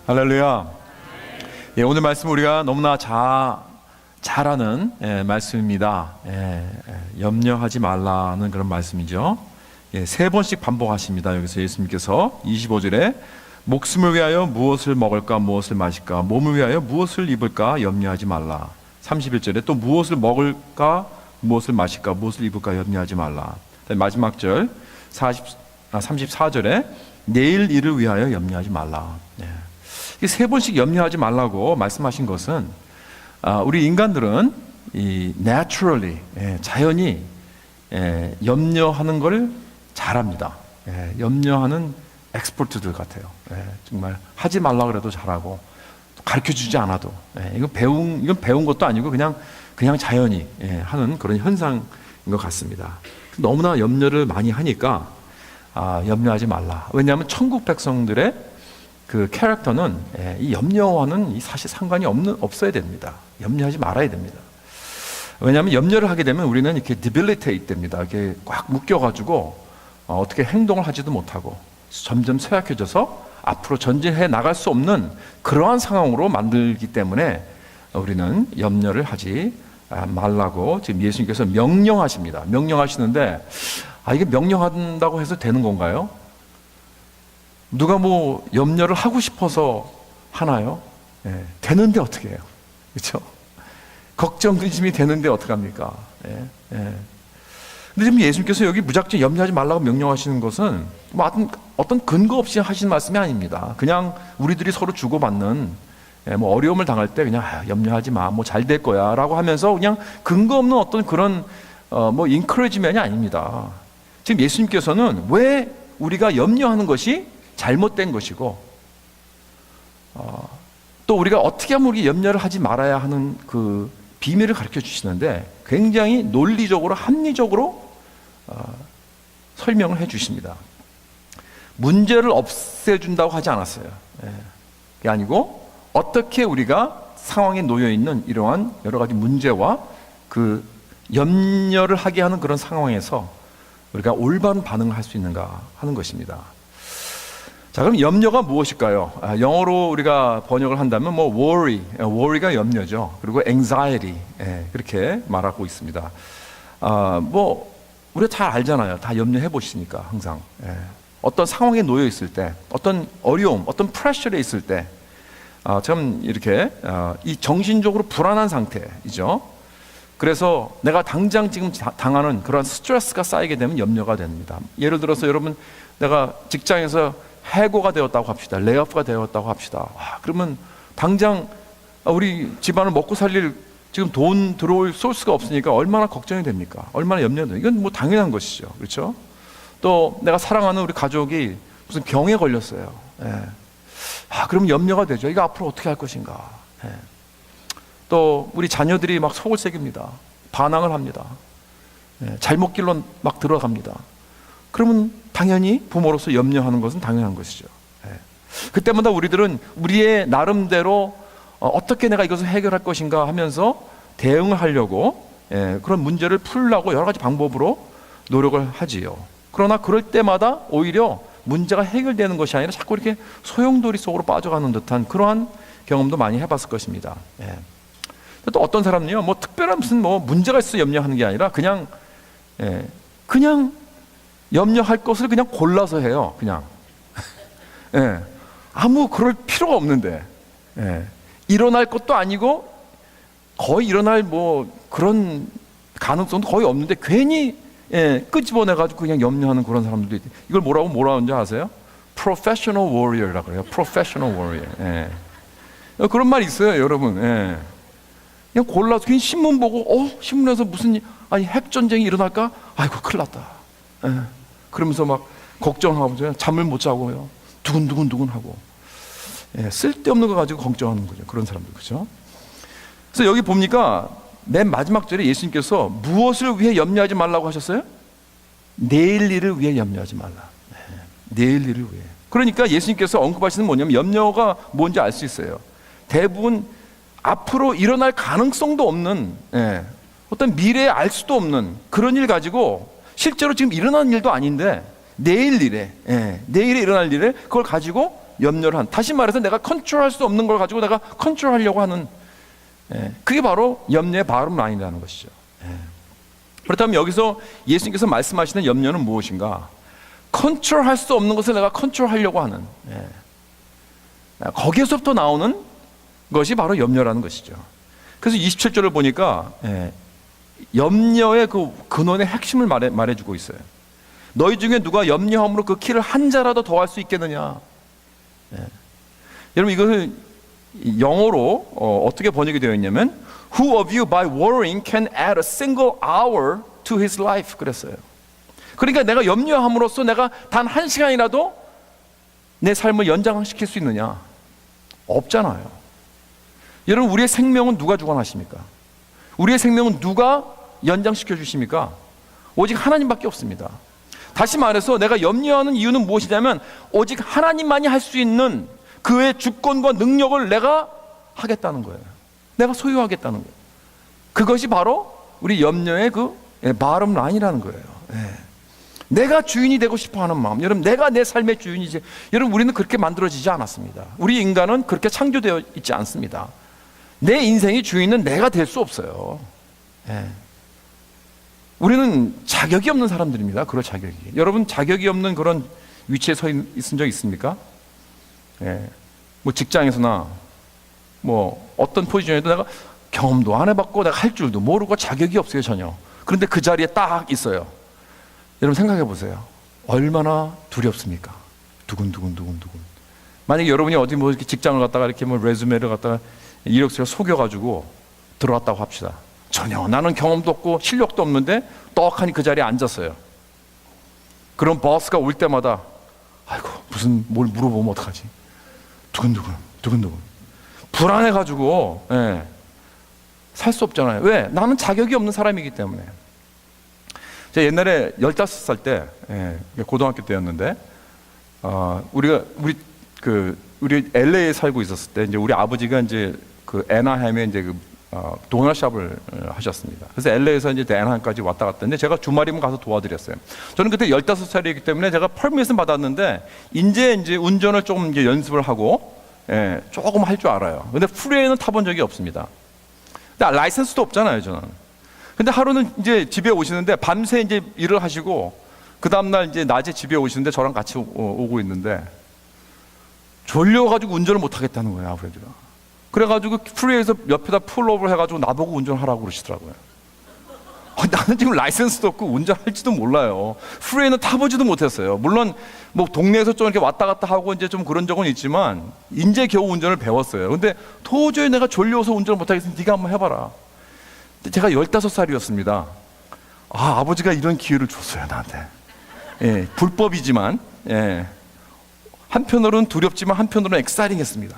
할렐루야. 예, 오늘 말씀 우리가 너무나 잘 아는 말씀입니다. 염려하지 말라는 그런 말씀이죠. 세 번씩 반복하십니다. 여기서 예수님께서 25절에 목숨을 위하여 무엇을 먹을까 무엇을 마실까, 몸을 위하여 무엇을 입을까 염려하지 말라. 31절에 또 무엇을 먹을까 무엇을 마실까 무엇을 입을까 염려하지 말라. 마지막 절 34절에 내일 일을 위하여 염려하지 말라. 이 세 번씩 염려하지 말라고 말씀하신 것은 우리 인간들은 이 naturally 자연히 염려하는 걸 잘합니다. 염려하는 엑스퍼트들 같아요. 정말 하지 말라 그래도 잘하고 가르쳐주지 않아도 이건 배운 것도 아니고 그냥 자연히 하는 그런 현상인 것 같습니다. 너무나 염려를 많이 하니까 염려하지 말라. 왜냐하면 천국 백성들의 그 캐릭터는 이 염려와는 사실 상관이 없어야 됩니다. 염려하지 말아야 됩니다. 왜냐하면 염려를 하게 되면 우리는 이렇게 debilitate 됩니다. 이렇게 꽉 묶여가지고 어떻게 행동을 하지도 못하고 점점 쇠약해져서 앞으로 전진해 나갈 수 없는 그러한 상황으로 만들기 때문에 우리는 염려를 하지 말라고 지금 예수님께서 명령하십니다. 명령하시는데 이게 명령한다고 해서 되는 건가요? 누가 뭐 염려를 하고 싶어서 하나요? 되는데 어떻게 해요? 그렇죠? 걱정, 근심이 되는데 어떡합니까? 근데 지금 예수님께서 여기 무작정 염려하지 말라고 명령하시는 것은 뭐 어떤 근거 없이 하시는 말씀이 아닙니다. 그냥 우리들이 서로 주고받는 뭐 어려움을 당할 때 그냥 염려하지 마, 뭐 잘 될 거야 라고 하면서 그냥 근거 없는 어떤 그런 뭐 인커리지먼이 아닙니다. 지금 예수님께서는 왜 우리가 염려하는 것이 잘못된 것이고 또 우리가 어떻게 하면 우리 염려를 하지 말아야 하는 그 비밀을 가르쳐 주시는데 굉장히 논리적으로 합리적으로 설명을 해 주십니다. 문제를 없애준다고 하지 않았어요. 그게 아니고 어떻게 우리가 상황에 놓여 있는 이러한 여러 가지 문제와 그 염려를 하게 하는 그런 상황에서 우리가 올바른 반응을 할 수 있는가 하는 것입니다. 자, 그럼 염려가 무엇일까요? 영어로 우리가 번역을 한다면 뭐 worry가 염려죠. 그리고 anxiety 그렇게 말하고 있습니다. 뭐 우리가 잘 알잖아요. 다 염려해 보시니까 항상 어떤 상황에 놓여 있을 때, 어떤 어려움, 어떤 프레셔에 있을 때, 참 이렇게 이 정신적으로 불안한 상태이죠. 그래서 내가 당장 지금 당하는 그런 스트레스가 쌓이게 되면 염려가 됩니다. 예를 들어서 여러분, 내가 직장에서 해고가 되었다고 합시다. 레이오프가 되었다고 합시다. 그러면 당장 우리 집안을 먹고 살릴 지금 돈 들어올 소스가 없으니까 얼마나 걱정이 됩니까? 얼마나 염려가 됩니까? 이건 뭐 당연한 것이죠. 그렇죠? 또 내가 사랑하는 우리 가족이 무슨 병에 걸렸어요. 그러면 염려가 되죠. 이거 앞으로 어떻게 할 것인가? 또 우리 자녀들이 막 속을 새깁니다. 반항을 합니다. 잘못 길로 막 들어갑니다. 그러면 당연히 부모로서 염려하는 것은 당연한 것이죠. 그때마다 우리들은 우리의 나름대로 어떻게 내가 이것을 해결할 것인가 하면서 대응을 하려고 그런 문제를 풀려고 여러 가지 방법으로 노력을 하지요. 그러나 그럴 때마다 오히려 문제가 해결되는 것이 아니라 자꾸 이렇게 소용돌이 속으로 빠져가는 듯한 그러한 경험도 많이 해봤을 것입니다. 또 어떤 사람은요, 뭐 특별한 무슨 뭐 문제가 있어 염려하는 게 아니라 그냥 염려할 것을 그냥 골라서 해요. 그냥 아무 그럴 필요가 없는데 일어날 것도 아니고 거의 일어날 뭐 그런 가능성도 거의 없는데 괜히 끄집어내가지고 그냥 염려하는 그런 사람들도 있대요. 이걸 뭐라고 하는지 아세요? Professional warrior라고 그래요. Professional warrior. 그런 말이 있어요, 여러분. 그냥 골라서 그냥 신문 보고 신문에서 무슨 핵전쟁이 일어날까? 아이고 큰일 났다. 그러면서 막 걱정하고 잠을 못 자고요. 두근두근 하고 쓸데없는 거 가지고 걱정하는 거죠. 그런 사람들, 그렇죠? 그래서 여기 보니까 맨 마지막 절에 예수님께서 무엇을 위해 염려하지 말라고 하셨어요? 내일 일을 위해 염려하지 말라. 내일 일을 위해. 그러니까 예수님께서 언급하시는 뭐냐면 염려가 뭔지 알 수 있어요. 대부분 앞으로 일어날 가능성도 없는 어떤 미래에 알 수도 없는 그런 일 가지고 실제로 지금 일어난 일도 아닌데 내일에 일어날 일에 그걸 가지고 염려를 한, 다시 말해서 내가 컨트롤할 수 없는 걸 가지고 내가 컨트롤하려고 하는, 그게 바로 염려의 bottom line이라는 것이죠. 그렇다면 여기서 예수님께서 말씀하시는 염려는 무엇인가? 컨트롤할 수 없는 것을 내가 컨트롤하려고 하는, 거기에서부터 나오는 것이 바로 염려라는 것이죠. 그래서 27절을 보니까 염려의 그 근원의 핵심을 말해주고 있어요. 너희 중에 누가 염려함으로 그 키를 한 자라도 더할 수 있겠느냐. 여러분, 이것을 영어로 어떻게 번역이 되어 있냐면 Who of you by worrying can add a single hour to his life? 그랬어요. 그러니까 내가 염려함으로써 내가 단 1시간이라도 내 삶을 연장시킬 수 있느냐? 없잖아요. 여러분, 우리의 생명은 누가 주관하십니까? 우리의 생명은 누가 연장시켜 주십니까? 오직 하나님밖에 없습니다. 다시 말해서 내가 염려하는 이유는 무엇이냐면 오직 하나님만이 할 수 있는 그의 주권과 능력을 내가 하겠다는 거예요. 내가 소유하겠다는 거예요. 그것이 바로 우리 염려의 그 bottom line이라는 거예요. 내가 주인이 되고 싶어하는 마음. 여러분, 내가 내 삶의 주인이지. 여러분, 우리는 그렇게 만들어지지 않았습니다. 우리 인간은 그렇게 창조되어 있지 않습니다. 내 인생의 주인은 내가 될 수 없어요. 우리는 자격이 없는 사람들입니다. 그럴 자격이. 여러분, 자격이 없는 그런 위치에 서 있은 적 있습니까? 뭐 직장에서나 뭐 어떤 포지션에도 내가 경험도 안 해봤고 내가 할 줄도 모르고 자격이 없어요, 전혀. 그런데 그 자리에 딱 있어요. 여러분, 생각해 보세요. 얼마나 두렵습니까? 두근두근. 만약에 여러분이 어디 뭐 이렇게 직장을 갔다가 이렇게 뭐 레주메를 갖다가 이력서를 속여가지고 들어왔다고 합시다. 전혀 나는 경험도 없고 실력도 없는데 떡하니 그 자리에 앉았어요. 그럼 버스가 올 때마다 아이고, 무슨 뭘 물어보면 어떡하지? 두근두근 불안해가지고 살 수 없잖아요. 왜? 나는 자격이 없는 사람이기 때문에. 제가 옛날에 15살 때, 고등학교 때였는데, 우리 LA에 살고 있었을 때, 이제 우리 아버지가 이제 그 애나햄에 이제 도넛샵을 하셨습니다. 그래서 LA에서 이제 애나햄까지 왔다 갔다 했는데 제가 주말이면 가서 도와드렸어요. 저는 그때 15살이기 때문에 제가 퍼밋은 받았는데, 이제 운전을 조금 이제 연습을 하고, 조금 할 줄 알아요. 근데 프리웨이는 타본 적이 없습니다. 근데 라이센스도 없잖아요, 저는. 근데 하루는 이제 집에 오시는데 밤새 이제 일을 하시고 그 다음날 이제 낮에 집에 오시는데 저랑 같이 오고 있는데 졸려가지고 운전을 못 하겠다는 거예요, 아버지가. 그래가지고 프리웨이에서 옆에다 풀업을 해가지고 나보고 운전하라고 그러시더라고요. 나는 지금 라이센스도 없고 운전할지도 몰라요. 프리웨이는 타보지도 못했어요. 물론 뭐 동네에서 좀 이렇게 왔다 갔다 하고 이제 좀 그런 적은 있지만 이제 겨우 운전을 배웠어요. 근데 도저히 내가 졸려서 운전을 못하겠으면 네가 한번 해봐라. 제가 15살이었습니다. 아버지가 이런 기회를 줬어요, 나한테. 불법이지만, 한편으로는 두렵지만 한편으로는 엑사이팅했습니다.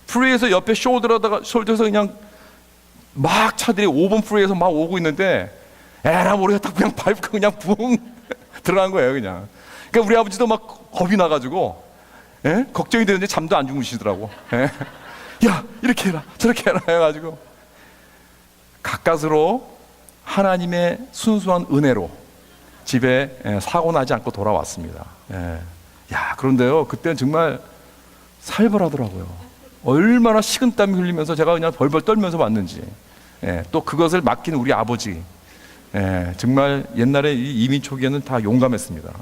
프리에서 옆에 숄더에서 그냥 막 차들이 5번 프리에서 막 오고 있는데, 에라 모르겠다 그냥 밟고 그냥 붕 들어간 거예요, 그냥. 그러니까 우리 아버지도 막 겁이 나가지고, 걱정이 되는데 잠도 안 주무시더라고. 야, 이렇게 해라, 저렇게 해라 해가지고. 가까스로 하나님의 순수한 은혜로 집에 사고 나지 않고 돌아왔습니다. 그런데요, 그때는 정말 살벌하더라고요. 얼마나 식은땀이 흘리면서 제가 그냥 벌벌 떨면서 왔는지. 또 그것을 맡긴 우리 아버지. 정말 옛날에 이 이민 초기에는 다 용감했습니다.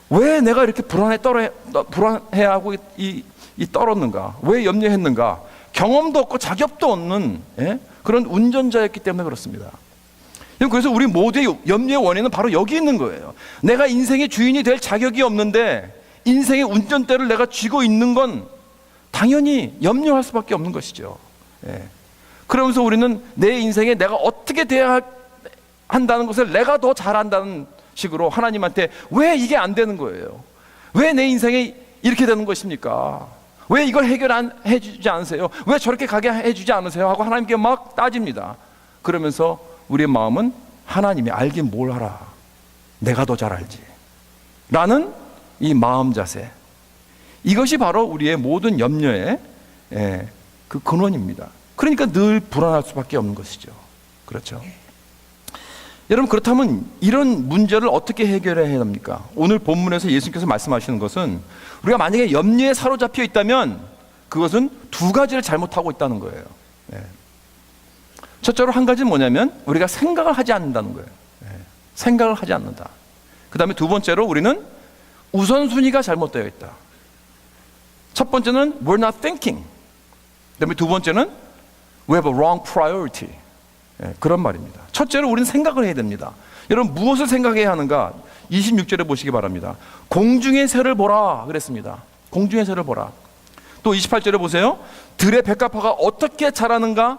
왜 내가 이렇게 불안해하고 떨었는가? 왜 염려했는가? 경험도 없고 자격도 없는 그런 운전자였기 때문에 그렇습니다. 그래서 우리 모두의 염려의 원인은 바로 여기 있는 거예요. 내가 인생의 주인이 될 자격이 없는데 인생의 운전대를 내가 쥐고 있는 건 당연히 염려할 수밖에 없는 것이죠. 그러면서 우리는 내 인생에 내가 어떻게 돼야 한다는 것을 내가 더 잘한다는 식으로 하나님한테 왜 이게 안 되는 거예요? 왜 내 인생에 이렇게 되는 것입니까? 왜 이걸 해결 안 해주지 않으세요? 왜 저렇게 가게 해주지 않으세요? 하고 하나님께 막 따집니다. 그러면서 우리의 마음은 하나님이 알긴 뭘 알아. 내가 더 잘 알지. 라는 이 마음 자세. 이것이 바로 우리의 모든 염려의 그 근원입니다. 그러니까 늘 불안할 수밖에 없는 것이죠. 그렇죠? 여러분, 그렇다면 이런 문제를 어떻게 해결해야 합니까? 오늘 본문에서 예수님께서 말씀하시는 것은 우리가 만약에 염려에 사로잡혀 있다면 그것은 두 가지를 잘못하고 있다는 거예요. 첫째로 한 가지는 뭐냐면 우리가 생각을 하지 않는다는 거예요. 생각을 하지 않는다. 그 다음에 두 번째로 우리는 우선순위가 잘못되어 있다. 첫 번째는 we're not thinking. 그 다음에 두 번째는 we have a wrong priority. 그런 말입니다. 첫째로 우리는 생각을 해야 됩니다. 여러분, 무엇을 생각해야 하는가? 26절에 보시기 바랍니다. 공중의 새를 보라 그랬습니다. 공중의 새를 보라. 또 28절에 보세요. 들의 백합화가 어떻게 자라는가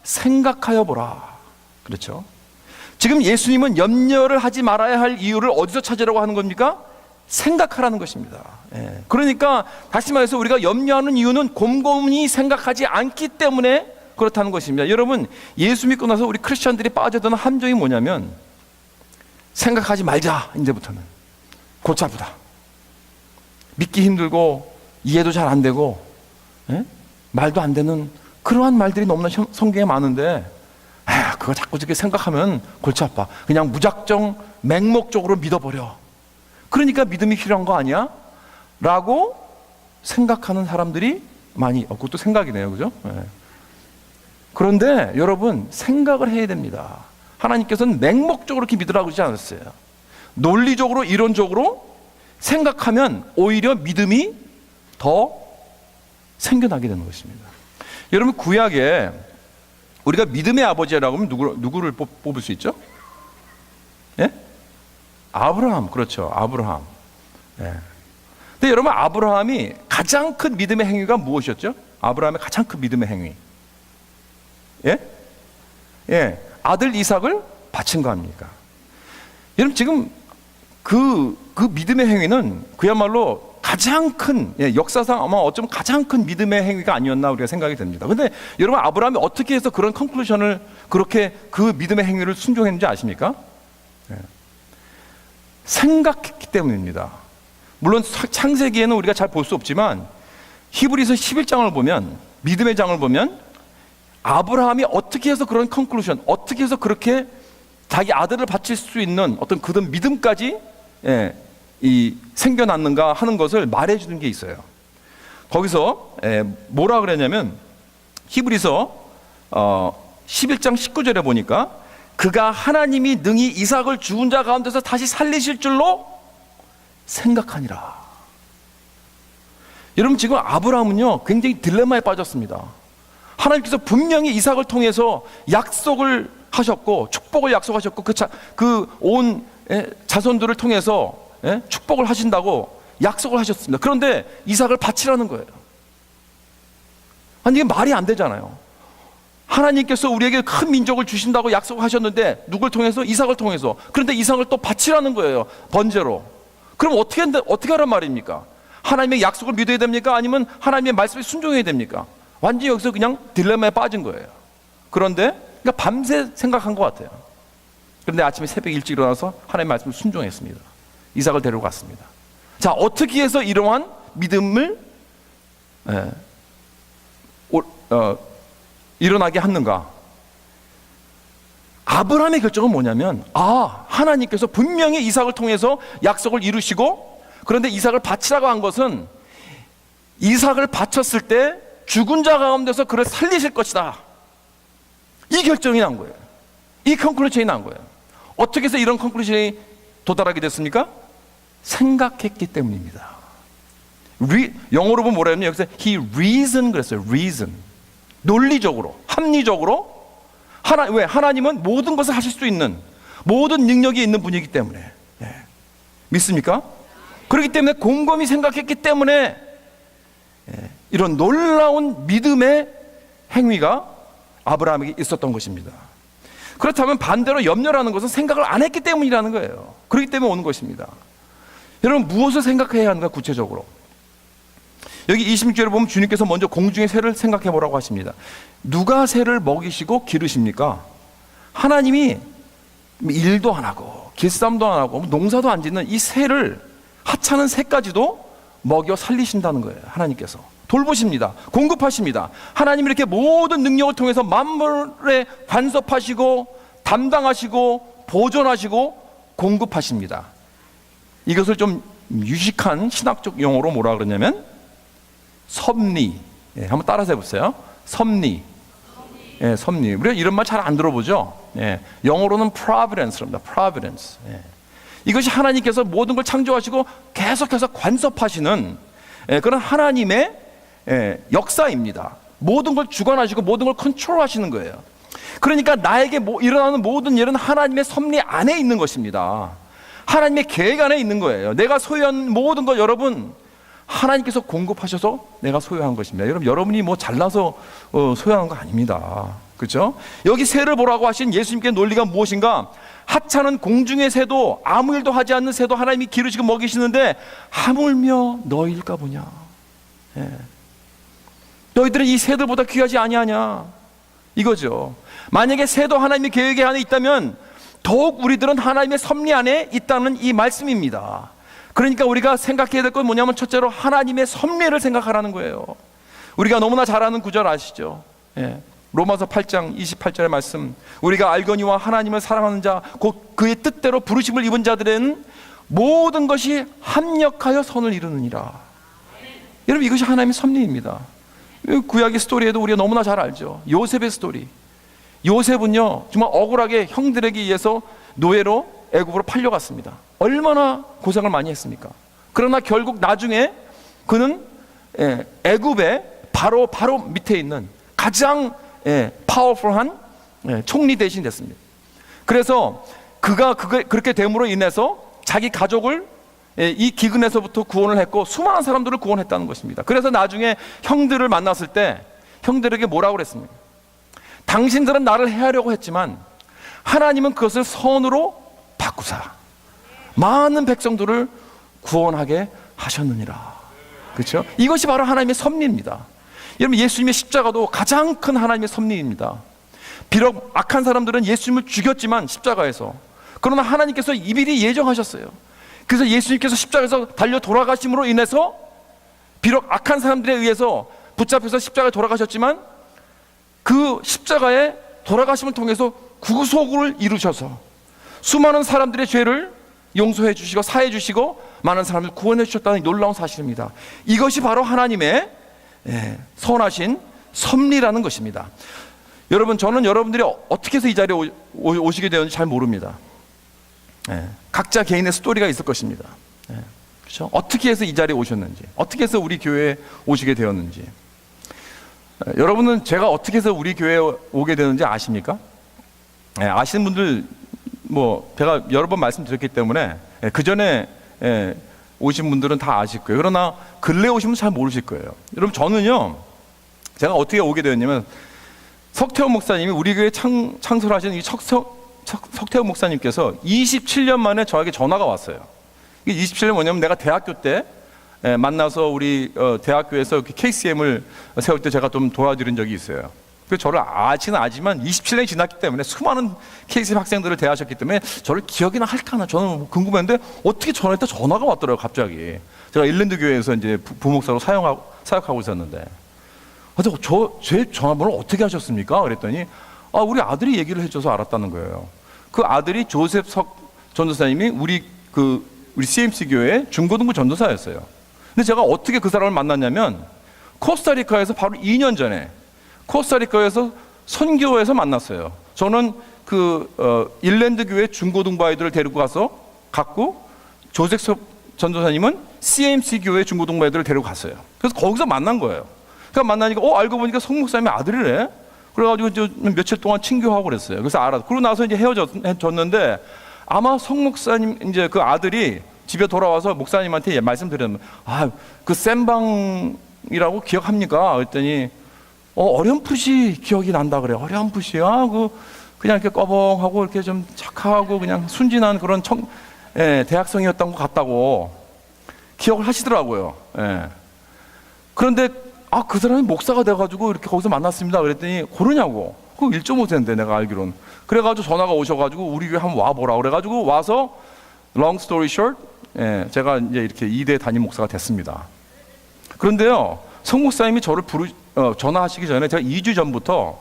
생각하여 보라. 그렇죠? 지금 예수님은 염려를 하지 말아야 할 이유를 어디서 찾으라고 하는 겁니까? 생각하라는 것입니다. 그러니까 다시 말해서 우리가 염려하는 이유는 곰곰이 생각하지 않기 때문에 그렇다는 것입니다. 여러분, 예수 믿고 나서 우리 크리스천들이 빠져드는 함정이 뭐냐면 생각하지 말자. 이제부터는 골치 아프다, 믿기 힘들고 이해도 잘 안 되고 말도 안 되는 그러한 말들이 너무나 성경에 많은데 그거 자꾸 저렇게 생각하면 골치 아파. 그냥 무작정 맹목적으로 믿어버려. 그러니까 믿음이 필요한 거 아니야? 라고 생각하는 사람들이 많이, 그것도 생각이네요. 그죠? 그런데 여러분, 생각을 해야 됩니다. 하나님께서는 맹목적으로 이렇게 믿으라고 그러지 않았어요. 논리적으로, 이론적으로 생각하면 오히려 믿음이 더 생겨나게 되는 것입니다. 여러분, 구약에 우리가 믿음의 아버지라고 하면 누구를 뽑을 수 있죠? 예? 아브라함. 그렇죠. 아브라함. 예. 근데 여러분, 아브라함이 가장 큰 믿음의 행위가 무엇이었죠? 아브라함의 가장 큰 믿음의 행위. 예? 예. 아들 이삭을 바친 거 아닙니까? 여러분, 지금 그 믿음의 행위는 그야말로 가장 큰, 역사상 아마 어쩌면 가장 큰 믿음의 행위가 아니었나 우리가 생각이 됩니다. 근데 여러분, 아브라함이 어떻게 해서 그런 컨클루션을, 그렇게 그 믿음의 행위를 순종했는지 아십니까? 생각했기 때문입니다. 물론 창세기에는 우리가 잘 볼 수 없지만 히브리서 11장을 보면, 믿음의 장을 보면 아브라함이 어떻게 해서 그런 컨클루션, 어떻게 해서 그렇게 자기 아들을 바칠 수 있는 어떤 그런 믿음까지 생겨났는가 하는 것을 말해주는 게 있어요. 거기서 뭐라 그랬냐면 히브리서 11장 19절에 보니까 그가 하나님이 능히 이삭을 죽은 자 가운데서 다시 살리실 줄로 생각하니라. 여러분, 지금 아브라함은요 굉장히 딜레마에 빠졌습니다. 하나님께서 분명히 이삭을 통해서 약속을 하셨고 축복을 약속하셨고 그 온 자손들을 통해서 축복을 하신다고 약속을 하셨습니다. 그런데 이삭을 바치라는 거예요. 아니, 이게 말이 안 되잖아요. 하나님께서 우리에게 큰 민족을 주신다고 약속하셨는데 누굴 통해서? 이삭을 통해서. 그런데 이삭을 또 바치라는 거예요, 번제로. 그럼 어떻게 하란 말입니까? 하나님의 약속을 믿어야 됩니까? 아니면 하나님의 말씀에 순종해야 됩니까? 완전히 여기서 그냥 딜레마에 빠진 거예요. 그런데 그러니까 밤새 생각한 것 같아요. 그런데 아침에 새벽 일찍 일어나서 하나님의 말씀을 순종했습니다. 이삭을 데리고 갔습니다. 자, 어떻게 해서 이러한 믿음을 일어나게 했는가? 아브라함의 결정은 뭐냐면, 하나님께서 분명히 이삭을 통해서 약속을 이루시고, 그런데 이삭을 바치라고 한 것은 이삭을 바쳤을 때 죽은 자 가운데서 그를 살리실 것이다. 이 결정이 난 거예요. 이 컨클루션이 난 거예요. 어떻게 해서 이런 컨클루션이 도달하게 됐습니까? 생각했기 때문입니다. 영어로 보면 뭐라 하냐면 여기서 he reasoned 그랬어요. reason. 논리적으로, 합리적으로. 왜? 하나님은 모든 것을 하실 수 있는, 모든 능력이 있는 분이기 때문에. 믿습니까? 그렇기 때문에 곰곰이 생각했기 때문에 이런 놀라운 믿음의 행위가 아브라함에게 있었던 것입니다. 그렇다면 반대로 염려라는 것은 생각을 안 했기 때문이라는 거예요. 그렇기 때문에 오는 것입니다. 여러분, 무엇을 생각해야 하는가 구체적으로? 여기 26절에 보면 주님께서 먼저 공중의 새를 생각해 보라고 하십니다. 누가 새를 먹이시고 기르십니까? 하나님이 일도 안 하고 길쌈도 안 하고 농사도 안 짓는 이 새를, 하찮은 새까지도 먹여 살리신다는 거예요. 하나님께서 돌보십니다. 공급하십니다. 하나님이 이렇게 모든 능력을 통해서 만물에 간섭하시고 담당하시고 보존하시고 공급하십니다. 이것을 좀 유식한 신학적 용어로 뭐라 그러냐면 섭리. 예, 한번 따라서 해보세요. 섭리. 예, 섭리. 우리가 이런 말 잘 안 들어보죠. 예, 영어로는 providence입니다. providence. 예. 이것이 하나님께서 모든 걸 창조하시고 계속해서 간섭하시는 그런 하나님의 역사입니다. 모든 걸 주관하시고 모든 걸 컨트롤하시는 거예요. 그러니까 나에게 일어나는 모든 일은 하나님의 섭리 안에 있는 것입니다. 하나님의 계획 안에 있는 거예요. 내가 소유한 모든 것 여러분 하나님께서 공급하셔서 내가 소유한 것입니다. 여러분이 뭐 잘나서 소유한 거 아닙니다. 그렇죠? 여기 새를 보라고 하신 예수님께 논리가 무엇인가? 하찮은 공중의 새도 아무 일도 하지 않는 새도 하나님이 기르시고 먹이시는데 하물며 너희일까 보냐. 예. 너희들은 이 새들보다 귀하지 아니하냐 이거죠. 만약에 새도 하나님의 계획 안에 있다면 더욱 우리들은 하나님의 섭리 안에 있다는 이 말씀입니다. 그러니까 우리가 생각해야 될 건 뭐냐면 첫째로 하나님의 섭리를 생각하라는 거예요. 우리가 너무나 잘 아는 구절 아시죠? 예. 로마서 8장 28절의 말씀, 우리가 알거니와 하나님을 사랑하는 자 곧 그의 뜻대로 부르심을 입은 자들은 모든 것이 합력하여 선을 이루느니라. 여러분 이것이 하나님의 섭리입니다. 구약의 스토리에도 우리가 너무나 잘 알죠. 요셉의 스토리. 요셉은요 정말 억울하게 형들에게 의해서 노예로 애굽으로 팔려갔습니다. 얼마나 고생을 많이 했습니까? 그러나 결국 나중에 그는 애굽의 바로 밑에 있는 가장 파워풀한 총리 대신 됐습니다. 그래서 그가 그렇게 됨으로 인해서 자기 가족을 이 기근에서부터 구원을 했고 수많은 사람들을 구원했다는 것입니다. 그래서 나중에 형들을 만났을 때 형들에게 뭐라고 그랬습니까? 당신들은 나를 해하려고 했지만 하나님은 그것을 선으로 바꾸사 많은 백성들을 구원하게 하셨느니라. 그렇죠? 이것이 바로 하나님의 섭리입니다. 여러분 예수님의 십자가도 가장 큰 하나님의 섭리입니다. 비록 악한 사람들은 예수님을 죽였지만 십자가에서, 그러나 하나님께서 이미리 예정하셨어요. 그래서 예수님께서 십자가에서 달려 돌아가심으로 인해서 비록 악한 사람들에 의해서 붙잡혀서 십자가에 돌아가셨지만 그 십자가의 돌아가심을 통해서 구속을 이루셔서 수많은 사람들의 죄를 용서해 주시고 사해 주시고 많은 사람을 구원해 주셨다는 놀라운 사실입니다. 이것이 바로 하나님의 선하신 섭리라는 것입니다. 여러분 저는 여러분들이 어떻게 해서 이 자리에 오시게 되었는지 잘 모릅니다. 각자 개인의 스토리가 있을 것입니다. 그렇죠? 어떻게 해서 이 자리에 오셨는지, 어떻게 해서 우리 교회에 오시게 되었는지. 여러분은 제가 어떻게 해서 우리 교회에 오게 되는지 아십니까? 아시는 분들 뭐 제가 여러 번 말씀드렸기 때문에 그 전에 오신 분들은 다 아실 거예요. 그러나 근래 오신 분은 잘 모르실 거예요. 여러분 저는요 제가 어떻게 오게 되었냐면 석태호 목사님이 우리 교회 창설하신 이 석태호 목사님께서 27년 만에 저에게 전화가 왔어요. 이게 27년 뭐냐면 내가 대학교 때 만나서 우리 대학교에서 KCM을 세울 때 제가 좀 도와드린 적이 있어요. 그래서 저를 아지는 아지만 27년이 지났기 때문에 수많은 KCM 학생들을 대하셨기 때문에 저를 기억이나 할까나 저는 궁금했는데 어떻게 전화했다 전화가 왔더라고요. 갑자기 제가 일랜드 교회에서 이제 부목사로 사역하고 있었는데 제 전화번호를 어떻게 하셨습니까? 그랬더니 우리 아들이 얘기를 해줘서 알았다는 거예요. 그 아들이 조셉석 전도사님이 우리 CMC 교회 중고등부 전도사였어요. 근데 제가 어떻게 그 사람을 만났냐면 코스타리카에서 바로 2년 전에 코스타리카에서 선교회에서 만났어요. 저는 일랜드 교회 중고등부 아이들을 데리고 갔고 조셉석 전도사님은 CMC 교회 중고등부 아이들을 데리고 갔어요. 그래서 거기서 만난 거예요. 그러니까 만나니까 알고 보니까 송 목사님의 아들이래. 그래가지고 며칠 동안 친교하고 그랬어요. 그래서 알았어. 그러고 나서 이제 헤어졌는데 아마 송 목사님 이제 그 아들이 집에 돌아와서 목사님한테 말씀드렸는데 그 쌤방이라고 기억합니까? 그랬더니 어렴풋이 기억이 난다 그래. 어렴풋이 그냥 이렇게 꺼벙하고 이렇게 좀 착하고 그냥 순진한 그런 대학생이었던 것 같다고 기억을 하시더라고요. 그런데 그 사람이 목사가 돼가지고 이렇게 거기서 만났습니다. 그랬더니 고르냐고. 그거 1.5세인데 내가 알기로는. 그래가지고 전화가 오셔가지고 우리 교회 한번 와보라. 그래가지고 와서 long story short, 제가 이제 이렇게 2대 담임 목사가 됐습니다. 그런데요, 성 목사님이 저를 전화하시기 전에 제가 2주 전부터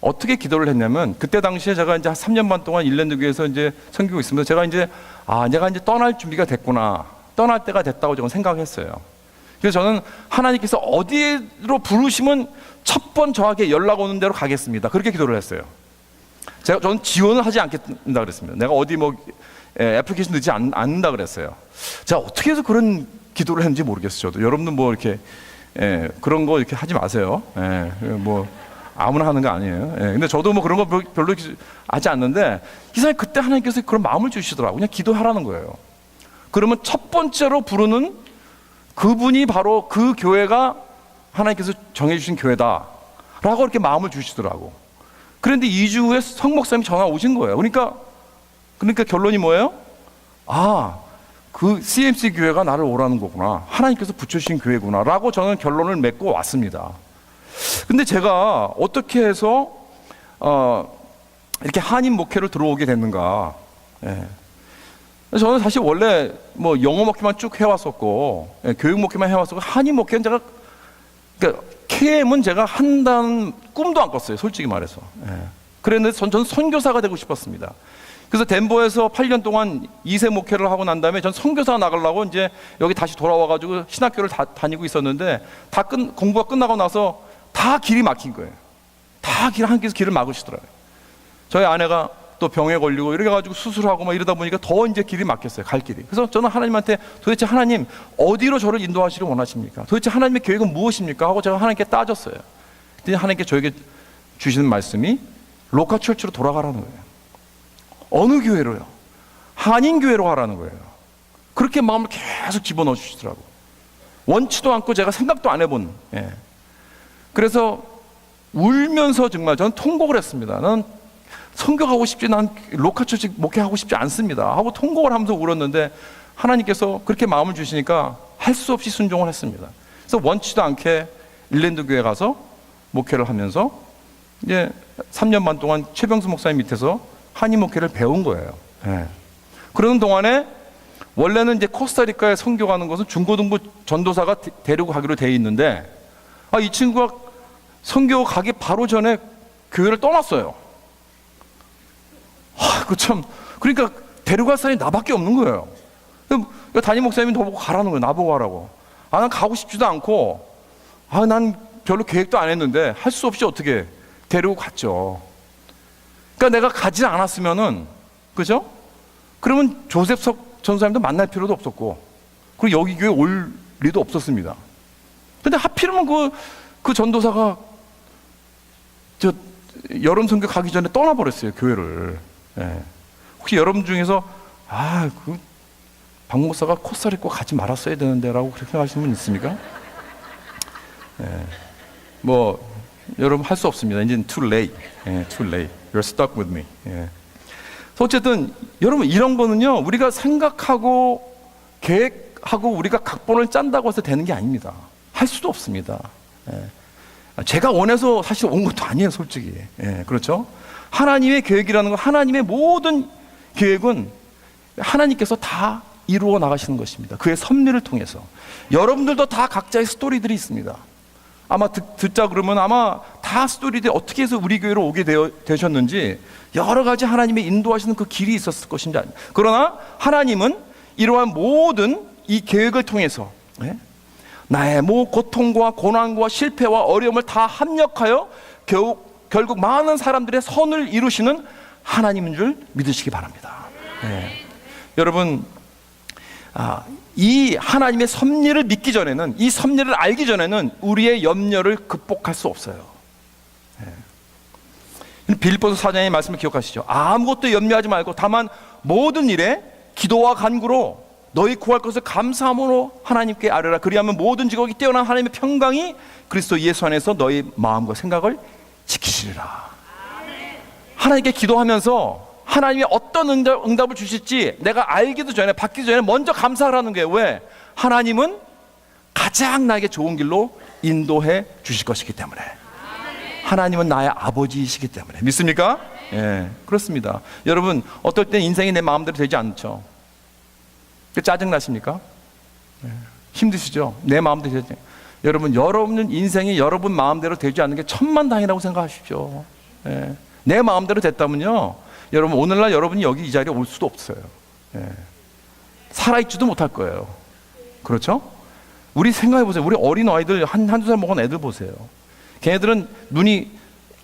어떻게 기도를 했냐면, 그때 당시에 제가 이제 한 3년 반 동안 일랜드 교회에서 이제 섬기고 있습니다. 제가 이제 내가 이제 떠날 준비가 됐구나, 떠날 때가 됐다고 저는 생각했어요. 그래서 저는 하나님께서 어디로 부르시면 첫 번 저에게 연락 오는 대로 가겠습니다, 그렇게 기도를 했어요. 저는 지원을 하지 않겠다 그랬습니다. 내가 어디 애플리케이션 넣지 않는다 그랬어요. 제가 어떻게 해서 그런 기도를 했는지 모르겠어요. 저도. 여러분들 뭐 이렇게 그런 거 이렇게 하지 마세요. 뭐 아무나 하는 거 아니에요. 근데 저도 뭐 그런 거 별로 하지 않는데, 이상하게 그때 하나님께서 그런 마음을 주시더라고요. 그냥 기도하라는 거예요. 그러면 첫 번째로 부르는 그분이 바로 그 교회가 하나님께서 정해주신 교회다 라고 이렇게 마음을 주시더라고. 그런데 2주 후에 성 목사님이 전화 오신 거예요. 그러니까 결론이 뭐예요? 그 CMC 교회가 나를 오라는 거구나, 하나님께서 붙여주신 교회구나 라고 저는 결론을 맺고 왔습니다. 근데 제가 어떻게 해서 이렇게 한인 목회를 들어오게 됐는가? 저는 사실 원래 뭐 영어 목회만 쭉 해왔었고, 교육 목회만 해왔었고, 한인 목회는 제가, 그러니까 KM은 제가 한다는 꿈도 안 꿨어요, 솔직히 말해서. 그랬는데 저는 선교사가 되고 싶었습니다. 그래서 덴버에서 8년 동안 2세 목회를 하고 난 다음에 전 선교사 나가려고 이제 여기 다시 돌아와가지고 신학교를 다니고 있었는데, 공부가 끝나고 나서 다 길이 막힌 거예요. 다 하나님께서 길을 막으시더라고요. 저희 아내가 또 병에 걸리고 이렇게 해가지고 수술하고 막 이러다 보니까 더 이제 길이 막혔어요, 갈 길이. 그래서 저는 하나님한테 도대체 하나님 어디로 저를 인도하시길 원하십니까? 도대체 하나님의 계획은 무엇입니까? 하고 제가 하나님께 따졌어요. 그랬더니 하나님께 저에게 주시는 말씀이 로카 철치로 돌아가라는 거예요. 어느 교회로요? 한인 교회로 가라는 거예요. 그렇게 마음을 계속 집어넣어 주시더라고. 원치도 않고 제가 생각도 안 해본. 그래서 울면서 정말 저는 통곡을 했습니다. 난 선교 가고 싶지, 난 로카처치 목회하고 싶지 않습니다 하고 통곡을 하면서 울었는데, 하나님께서 그렇게 마음을 주시니까 할 수 없이 순종을 했습니다. 그래서 원치도 않게 일랜드 교회 가서 목회를 하면서 이제 3년 반 동안 최병수 목사님 밑에서 한인 목회를 배운 거예요. 그러는 동안에 원래는 이제 코스타리카에 선교 가는 것은 중고등부 전도사가 데리고 가기로 돼 있는데, 이 친구가 선교 가기 바로 전에 교회를 떠났어요. 그러니까 데려갈 사람이 나밖에 없는 거예요. 담임 목사님이 너 보고 가라는 거예요. 나보고 가라고. 난 가고 싶지도 않고, 난 별로 계획도 안 했는데 할 수 없이 어떻게 데리고 갔죠. 그러니까 내가 가지 않았으면은, 그죠? 그러면 조셉석 전사님도 만날 필요도 없었고, 그리고 여기 교회 올 리도 없었습니다. 근데 하필이면 그 전도사가 여름 선교 가기 전에 떠나버렸어요, 교회를. 혹시 여러분 중에서 박 목사가 코스타리카 가지 말았어야 되는데 라고 그렇게 생각하시는 분 있습니까? 뭐 여러분 할 수 없습니다. 이제는 too late. too late. You're stuck with me. 어쨌든 여러분, 이런 거는요, 우리가 생각하고 계획하고 우리가 각본을 짠다고 해서 되는 게 아닙니다. 할 수도 없습니다. 제가 원해서 사실 온 것도 아니에요, 솔직히. 그렇죠? 하나님의 계획이라는 건, 하나님의 모든 계획은 하나님께서 다 이루어 나가시는 것입니다. 그의 섭리를 통해서. 여러분들도 다 각자의 스토리들이 있습니다. 아마 듣자 그러면 아마 다 스토리들이 어떻게 해서 우리 교회로 오게 되셨는지 여러 가지 하나님의 인도하시는 그 길이 있었을 것인지. 그러나 하나님은 이러한 모든 이 계획을 통해서 나의 고통과 고난과 실패와 어려움을 다 합력하여 결국 많은 사람들의 선을 이루시는 하나님인 줄 믿으시기 바랍니다. 여러분, 이 하나님의 섭리를 믿기 전에는, 이 섭리를 알기 전에는 우리의 염려를 극복할 수 없어요. 빌립보서 4장의 말씀을 기억하시죠? 아무것도 염려하지 말고 다만 모든 일에 기도와 간구로 너희 구할 것을 감사함으로 하나님께 아뢰라. 그리하면 모든 직업이 뛰어난 하나님의 평강이 그리스도 예수 안에서 너희 마음과 생각을 지키시리라. 하나님께 기도하면서 하나님이 어떤 응답을 주실지 내가 알기도 전에, 받기도 전에 먼저 감사하라는 거예요. 왜? 하나님은 가장 나에게 좋은 길로 인도해 주실 것이기 때문에. 하나님은 나의 아버지이시기 때문에. 믿습니까? 그렇습니다. 여러분, 어떨 땐 인생이 내 마음대로 되지 않죠. 짜증나십니까? 힘드시죠? 내 마음대로 되지. 여러분 인생이 여러분 마음대로 되지 않는 게 천만다행이라고 생각하십시오. 예. 내 마음대로 됐다면요, 여러분 오늘날 여러분이 여기 이 자리에 올 수도 없어요. 예. 살아있지도 못할 거예요. 그렇죠? 우리 생각해 보세요. 우리 어린 아이들 한두 살 먹은 애들 보세요. 걔네들은 눈이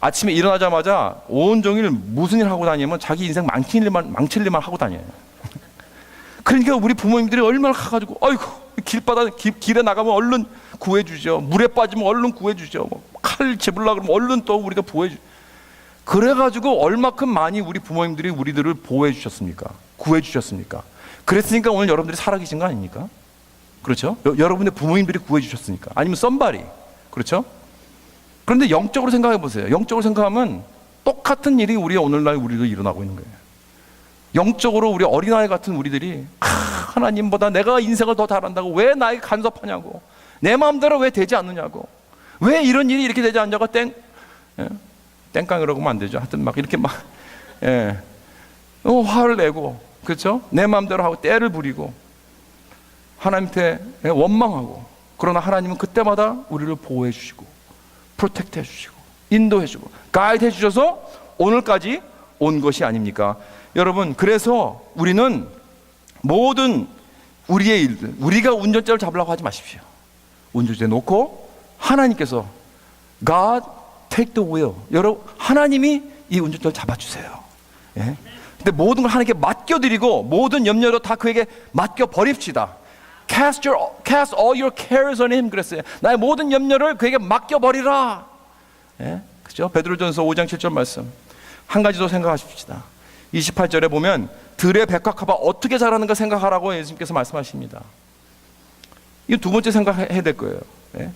아침에 일어나자마자 온종일 무슨 일 하고 다니면 자기 인생 망칠 일만 하고 다녀요. 그러니까 우리 부모님들이 얼마나 가가지고 아이고 길에 나가면 얼른 구해주죠. 물에 빠지면 얼른 구해주죠. 칼 집으려고 그러면 얼른 또 우리가 보호해주죠. 그래가지고 얼마큼 많이 우리 부모님들이 우리들을 보호해 주셨습니까? 구해 주셨습니까? 그랬으니까 오늘 여러분들이 살아계신 거 아닙니까? 그렇죠? 여러분의 부모님들이 구해 주셨으니까. 아니면 썸바리. 그렇죠? 그런데 영적으로 생각해 보세요. 영적으로 생각하면 똑같은 일이 오늘날 우리도 일어나고 있는 거예요. 영적으로 우리 어린아이 같은 우리들이 하나님보다 내가 인생을 더 잘한다고 왜 나에게 간섭하냐고, 내 마음대로 왜 되지 않느냐고, 왜 이런 일이 이렇게 되지 않냐고 땡깡이라고 하면 안 되죠. 하여튼 막 이렇게 막 화를 내고, 그렇죠? 내 마음대로 하고 때를 부리고 하나님한테 원망하고, 그러나 하나님은 그때마다 우리를 보호해 주시고 프로텍트 해 주시고 인도해 주고 가이드 해 주셔서 오늘까지 온 것이 아닙니까? 여러분, 그래서 우리는 모든 우리의 일들, 우리가 운전자를 잡으려고 하지 마십시오. 운전대 놓고 하나님께서 God take the wheel. 여러분, 하나님이 이 운전대를 잡아주세요. 예? 근데 모든 걸 하나님께 맡겨드리고 모든 염려도 다 그에게 맡겨버립시다. Cast all your cares on him 그랬어요. 나의 모든 염려를 그에게 맡겨버리라. 예? 그죠? 베드로전서 5장 7절 말씀. 한 가지 더 생각하십시다. 28절에 보면 들의 백합화가 어떻게 자라는가 생각하라고 예수님께서 말씀하십니다. 이 두 번째 생각해야 될 거예요. 예?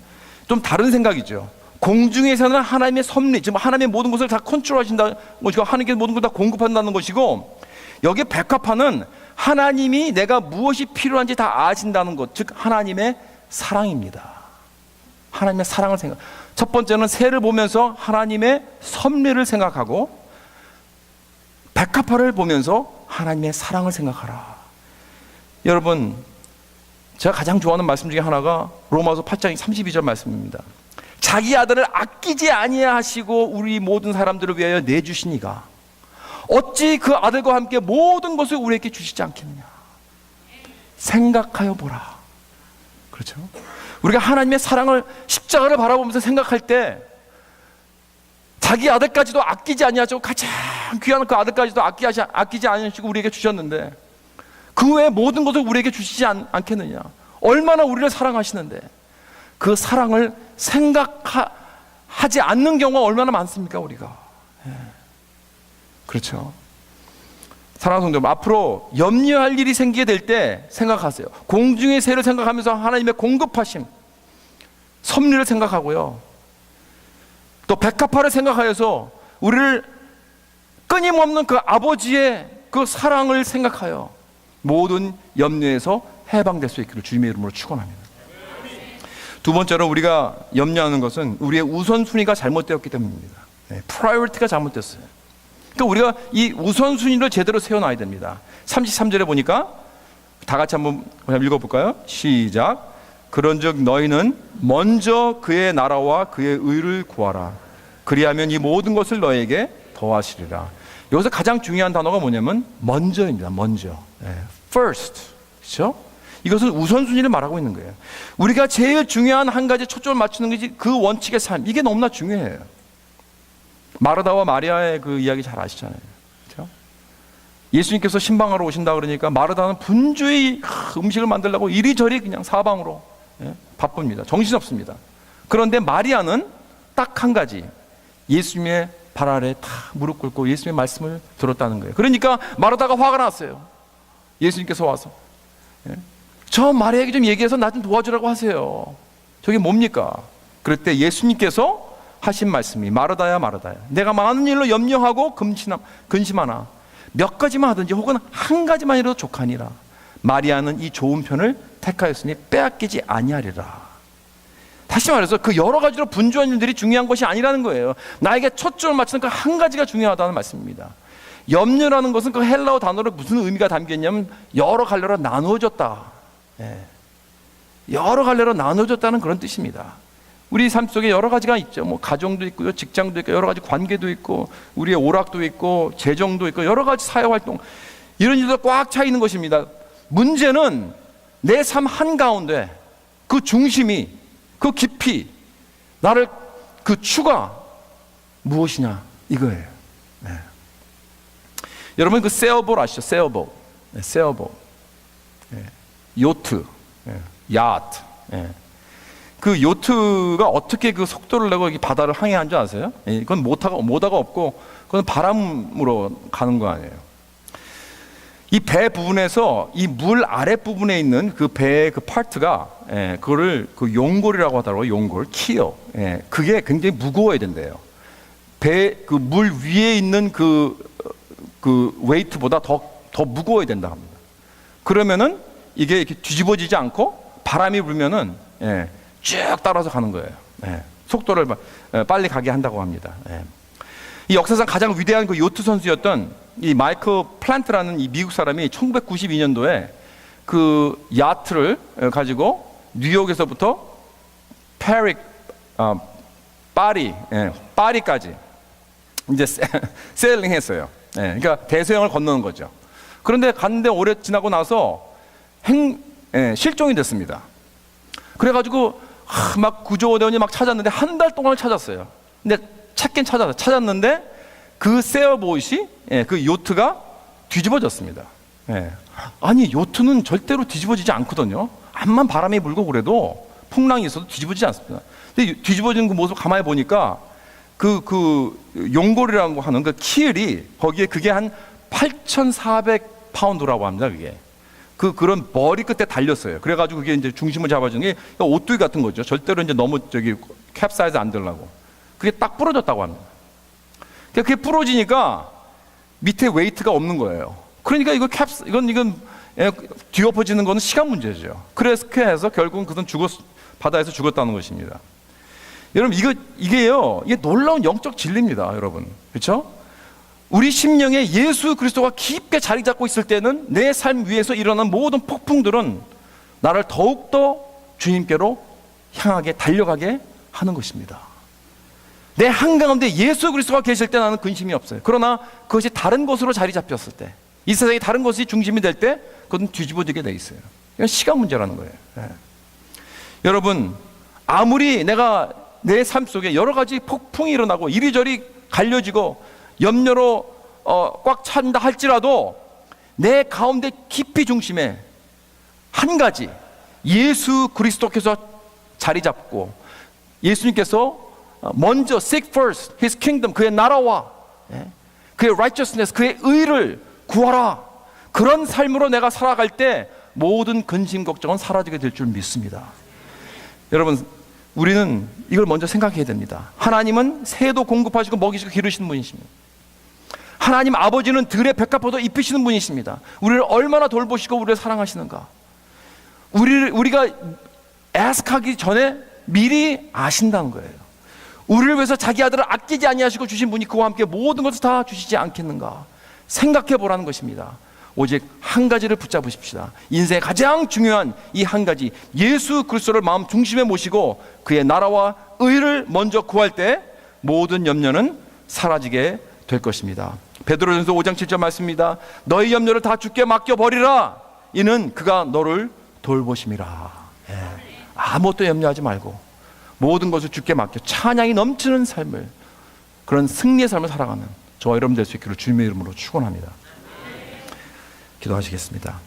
좀 다른 생각이죠. 공중에서는 하나님의 섭리, 지금 하나님의 모든 것을 다 컨트롤하신다는 것이고 하나님께서 모든 걸 다 공급한다는 것이고, 여기 백합화는 하나님이 내가 무엇이 필요한지 다 아신다는 것, 즉 하나님의 사랑입니다. 하나님의 사랑을 생각. 첫 번째는 새를 보면서 하나님의 섭리를 생각하고, 백합화를 보면서 하나님의 사랑을 생각하라. 여러분, 제가 가장 좋아하는 말씀 중에 하나가 로마서 8장 32절 말씀입니다. 자기 아들을 아끼지 아니하시고 우리 모든 사람들을 위하여 내주시니가 어찌 그 아들과 함께 모든 것을 우리에게 주시지 않겠느냐. 생각하여 보라. 그렇죠? 우리가 하나님의 사랑을, 십자가를 바라보면서 생각할 때 자기 아들까지도 아끼지 아니하시고 가장 귀한 그 아들까지도 아끼지 아니하시고 우리에게 주셨는데 그 외에 모든 것을 우리에게 주시지 않겠느냐. 얼마나 우리를 사랑하시는데 그 사랑을 생각하지 않는 경우가 얼마나 많습니까, 우리가. 예. 그렇죠. 사랑하는 성도 여러분, 앞으로 염려할 일이 생기게 될 때 생각하세요. 공중의 새를 생각하면서 하나님의 공급하심, 섭리를 생각하고요, 또 백합화를 생각하여서 우리를 끊임없는 그 아버지의 그 사랑을 생각하여 모든 염려에서 해방될 수 있기를 주님의 이름으로 축원합니다. 두 번째로 우리가 염려하는 것은 우리의 우선순위가 잘못되었기 때문입니다. 프라이어리티가 잘못됐어요. 그러니까 우리가 이 우선순위를 제대로 세워놔야 됩니다. 33절에 보니까 다 같이 한번 읽어볼까요? 시작. 그런즉 너희는 먼저 그의 나라와 그의 의를 구하라. 그리하면 이 모든 것을 너에게 더하시리라. 여기서 가장 중요한 단어가 뭐냐면 먼저입니다. 먼저. First. 그렇죠? 이것은 우선순위를 말하고 있는 거예요. 우리가 제일 중요한 한 가지 초점을 맞추는 것이 그 원칙의 삶. 이게 너무나 중요해요. 마르다와 마리아의 그 이야기 잘 아시잖아요. 그렇죠? 예수님께서 신방하러 오신다 그러니까 마르다는 분주히 음식을 만들려고 이리저리 그냥 사방으로 바쁩니다. 정신없습니다. 그런데 마리아는 딱 한 가지, 예수님의 발 아래 다 무릎 꿇고 예수님의 말씀을 들었다는 거예요. 그러니까 마르다가 화가 났어요. 예수님께서 와서 저 마리아에게 좀 얘기해서 나 좀 도와주라고 하세요. 저게 뭡니까? 그럴 때 예수님께서 하신 말씀이 마르다야 마르다야, 내가 많은 일로 염려하고 근심하나 몇 가지만 하든지 혹은 한 가지만이라도 족하니라. 마리아는 이 좋은 편을 택하였으니 빼앗기지 아니하리라. 다시 말해서 그 여러 가지로 분주한 일들이 중요한 것이 아니라는 거예요. 나에게 초점을 맞추는 그 한 가지가 중요하다는 말씀입니다. 염려라는 것은 그 헬라어 단어로 무슨 의미가 담겼냐면 여러 갈래로 나누어졌다. 여러 갈래로 나누어졌다는 그런 뜻입니다. 우리 삶 속에 여러 가지가 있죠. 뭐 가정도 있고요, 직장도 있고, 여러 가지 관계도 있고, 우리의 오락도 있고, 재정도 있고, 여러 가지 사회활동, 이런 일도 꽉 차 있는 것입니다. 문제는 내 삶 한가운데 그 중심이, 그 깊이, 나를 그 추가 무엇이냐 이거예요. 네. 여러분 그 세어볼 아시죠? 세어볼. 네, 세어볼. 네. 요트. 네. 야트. 네. 그 요트가 어떻게 그 속도를 내고 바다를 항해한 줄 아세요? 네. 그건 모터가 없고 그건 바람으로 가는 거 아니에요. 이 배 부분에서 이 물 아래 부분에 있는 그 배의 그 파트가, 그거를 그 용골이라고 하더라고요. 용골, 키어. 그게 굉장히 무거워야 된대요. 배 그 물 위에 있는 그 웨이트보다 더 무거워야 된다 합니다. 그러면은 이게 이렇게 뒤집어지지 않고 바람이 불면은 쭉 따라서 가는 거예요. 속도를 빨리 가게 한다고 합니다. 이 역사상 가장 위대한 그 요트 선수였던 이 마이클 플란트라는 이 미국 사람이 1992년도에 그 야트를 가지고 뉴욕에서부터 파리까지 이제 세일링했어요. 그러니까 대서양을 건너는 거죠. 그런데 갔는데 오래 지나고 나서 실종이 됐습니다. 그래가지고 막 구조대원이 막 찾았는데 한 달 동안 찾았어요. 근데 찾았는데 그 세어보이시, 그 요트가 뒤집어졌습니다. 아니 요트는 절대로 뒤집어지지 않거든요. 암만 바람이 불고 그래도 풍랑이 있어도 뒤집어지지 않습니다. 근데 뒤집어지는 그 모습을 가만히 보니까 그 용골이라고 하는 그 키엘이 거기에 그게 한 8,400파운드라고 합니다. 그게 그런 머리 끝에 달렸어요. 그래가지고 그게 이제 중심을 잡아주는 게 오뚜기 같은 거죠. 절대로 이제 너무 캡사이즈 안 되려고. 그게 딱 부러졌다고 합니다. 그게 부러지니까 밑에 웨이트가 없는 거예요. 그러니까 이건 뒤엎어지는 거는 시간 문제죠. 그래서 결국은 그는 바다에서 죽었다는 것입니다. 여러분 이게 놀라운 영적 진리입니다, 여러분. 그렇죠? 우리 심령에 예수 그리스도가 깊게 자리 잡고 있을 때는 내 삶 위에서 일어난 모든 폭풍들은 나를 더욱더 주님께로 향하게 달려가게 하는 것입니다. 내 한가운데 예수 그리스도가 계실 때 나는 근심이 없어요. 그러나 그것이 다른 곳으로 자리 잡혔을 때, 이 세상이 다른 것이 중심이 될 때 그것은 뒤집어지게 돼 있어요. 이건 시간 문제라는 거예요. 여러분, 아무리 내가 내 삶 속에 여러 가지 폭풍이 일어나고 이리저리 갈려지고 염려로 꽉 찬다 할지라도 내 가운데 깊이 중심에 한 가지, 예수 그리스도께서 자리 잡고 예수님께서 먼저 seek first His kingdom, 그의 나라와 그의 righteousness, 그의 의를 구하라. 그런 삶으로 내가 살아갈 때 모든 근심 걱정은 사라지게 될 줄 믿습니다. 여러분, 우리는 이걸 먼저 생각해야 됩니다. 하나님은 새도 공급하시고 먹이시고 기르시는 분이십니다. 하나님 아버지는 들의 백합화도 입히시는 분이십니다. 우리를 얼마나 돌보시고 우리를 사랑하시는가. 우리가 애석하기 전에 미리 아신다는 거예요. 우리를 위해서 자기 아들을 아끼지 아니하시고 주신 분이 그와 함께 모든 것을 다 주시지 않겠는가 생각해 보라는 것입니다. 오직 한 가지를 붙잡으십시다. 인생의 가장 중요한 이 한 가지, 예수 그리스도를 마음 중심에 모시고 그의 나라와 의를 먼저 구할 때 모든 염려는 사라지게 될 것입니다. 베드로전서 5장 7절 말씀입니다. 너희 염려를 다 주께 맡겨버리라. 이는 그가 너를 돌보심이라. 아무것도 염려하지 말고 모든 것을 주께 맡겨 찬양이 넘치는 삶을, 그런 승리의 삶을 살아가는 저와 여러분 될 수 있기를 주님의 이름으로 축원합니다. 기도하시겠습니다.